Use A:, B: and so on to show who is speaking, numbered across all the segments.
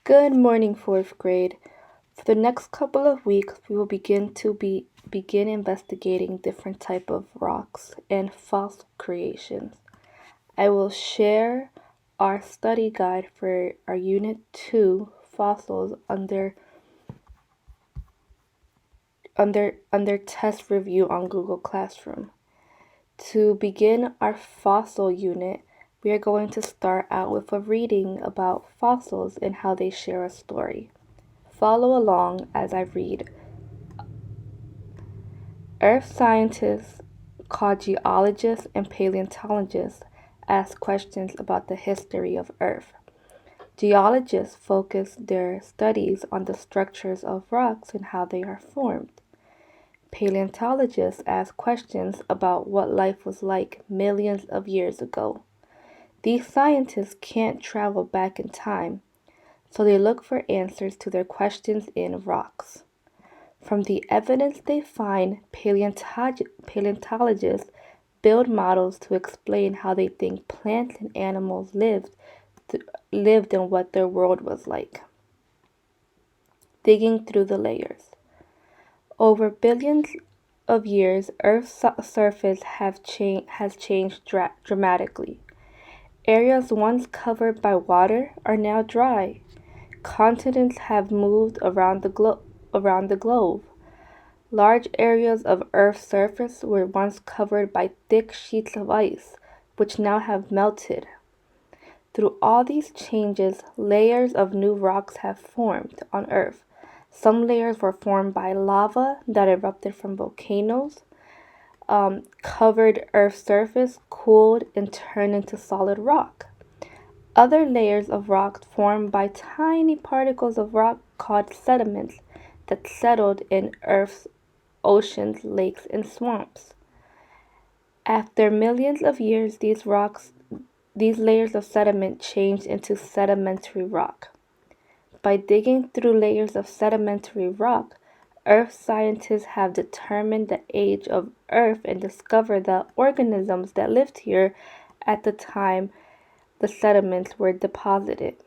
A: Good morning, fourth grade. For the next couple of weeks, we will begin investigating different type of rocks and fossil creations. I will share our study guide for our Unit 2 fossils under test review on Google Classroom. To begin our fossil unit, we are going to start out with a reading about fossils and how they share a story. Follow along as I read. Earth scientists, called geologists and paleontologists, ask questions about the history of Earth. Geologists focus their studies on the structures of rocks and how they are formed. Paleontologists ask questions about what life was like millions of years ago. These scientists can't travel back in time, so they look for answers to their questions in rocks. From the evidence they find, paleontologists build models to explain how they think plants and animals lived and what their world was like. Digging through the layers. Over billions of years, Earth's surface has changed dramatically. Areas once covered by water are now dry. Continents have moved around the globe. Large areas of Earth's surface were once covered by thick sheets of ice, which now have melted. Through all these changes, layers of new rocks have formed on Earth. Some layers were formed by lava that erupted from volcanoes, covered Earth's surface, cooled, and turned into solid rock. Other layers of rock formed by tiny particles of rock called sediments that settled in Earth's oceans, lakes, and swamps. After millions of years, these layers of sediment changed into sedimentary rock. By digging through layers of sedimentary rock, Earth scientists have determined the age of Earth and discovered the organisms that lived here at the time the sediments were deposited.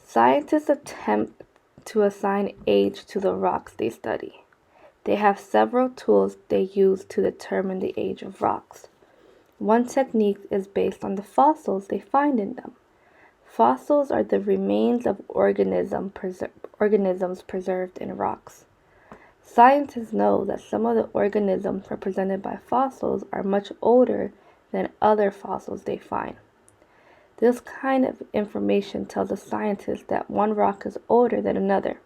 A: Scientists attempt to assign age to the rocks they study. They have several tools they use to determine the age of rocks. One technique is based on the fossils they find in them. Fossils are the remains of organisms preserved in rocks. Scientists know that some of the organisms represented by fossils are much older than other fossils they find. This kind of information tells a scientist that one rock is older than another,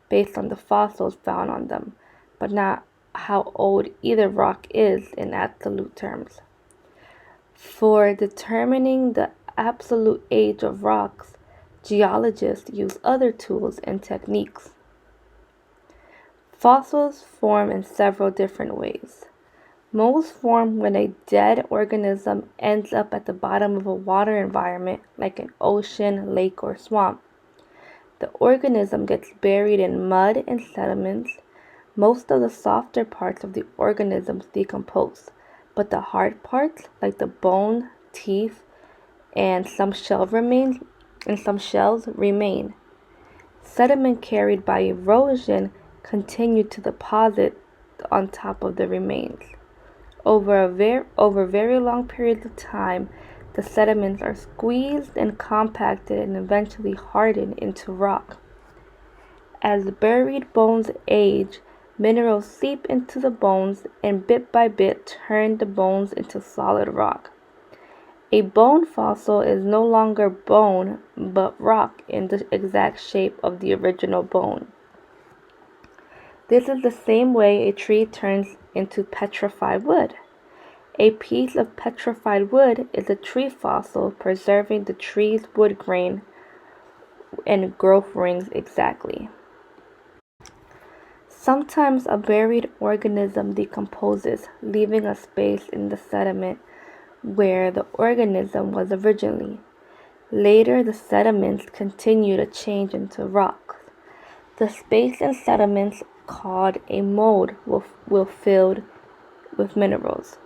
A: based on the fossils found on them, but not how old either rock is in absolute terms. For determining the absolute age of rocks, geologists use other tools and techniques. Fossils form in several different ways. Most form when a dead organism ends up at the bottom of a water environment like an ocean, lake, or swamp. The organism gets buried in mud and sediments. Most of the softer parts of the organisms decompose, but the hard parts, like the bone, teeth, and some shells remain. Sediment carried by erosion continue to deposit on top of the remains. Over very long periods of time, the sediments are squeezed and compacted and eventually harden into rock. As buried bones age, minerals seep into the bones and bit by bit turn the bones into solid rock. A bone fossil is no longer bone, but rock in the exact shape of the original bone. This is the same way a tree turns into petrified wood. A piece of petrified wood is a tree fossil, preserving the tree's wood grain and growth rings exactly. Sometimes a buried organism decomposes, leaving a space in the sediment where the organism was originally. Later, the sediments continue to change into rocks. The space in sediments, called a mold, will filled with minerals.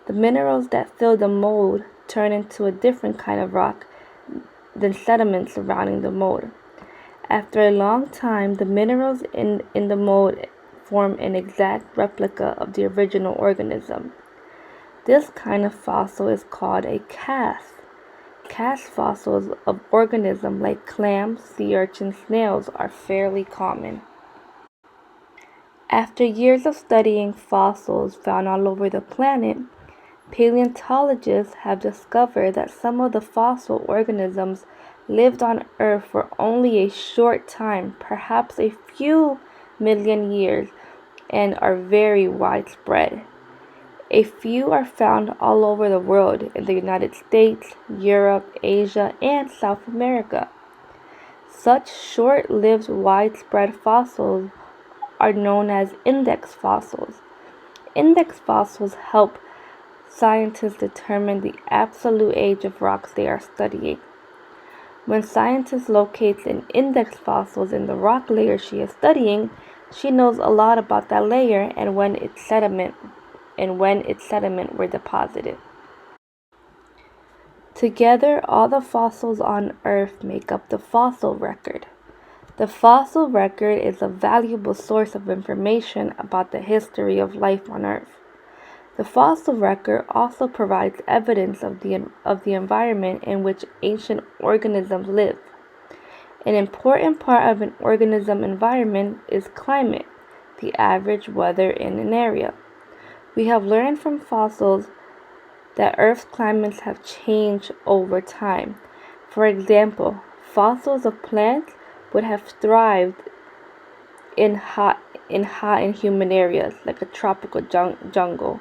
A: The minerals that fill the mold turn into a different kind of rock than sediment surrounding the mold. After a long time, the minerals in the mold form an exact replica of the original organism. This kind of fossil is called a cast. Cast fossils of organisms like clams, sea urchins, snails are fairly common. After years of studying fossils found all over the planet, paleontologists have discovered that some of the fossil organisms lived on Earth for only a short time, perhaps a few million years, and are very widespread. A few are found all over the world in the United States, Europe, Asia, and South America. Such short-lived widespread fossils are known as index fossils. Index fossils help scientists determine the absolute age of rocks they are studying. When scientists locate an index fossil in the rock layer she is studying, she knows a lot about that layer and when its sediment were deposited. Together, all the fossils on Earth make up the fossil record. The fossil record is a valuable source of information about the history of life on Earth. The fossil record also provides evidence of the environment in which ancient organisms live. An important part of an organism environment is climate, the average weather in an area. We have learned from fossils that Earth's climates have changed over time. For example, fossils of plants would have thrived in hot and humid areas like a tropical jungle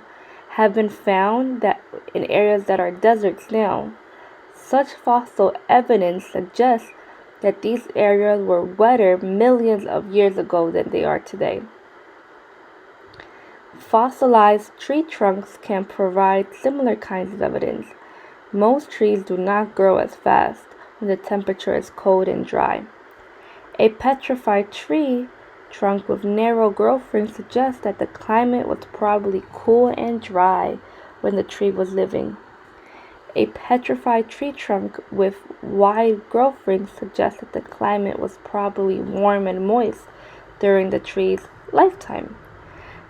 A: have been found that in areas that are deserts now. Such fossil evidence suggests that these areas were wetter millions of years ago than they are today. Fossilized tree trunks can provide similar kinds of evidence. Most trees do not grow as fast when the temperature is cold and dry. A petrified tree trunk with narrow growth rings suggests that the climate was probably cool and dry when the tree was living. A petrified tree trunk with wide growth rings suggests that the climate was probably warm and moist during the tree's lifetime.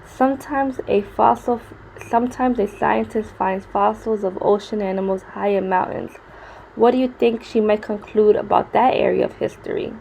A: Sometimes a scientist finds fossils of ocean animals high in mountains. What do you think she might conclude about that area of history?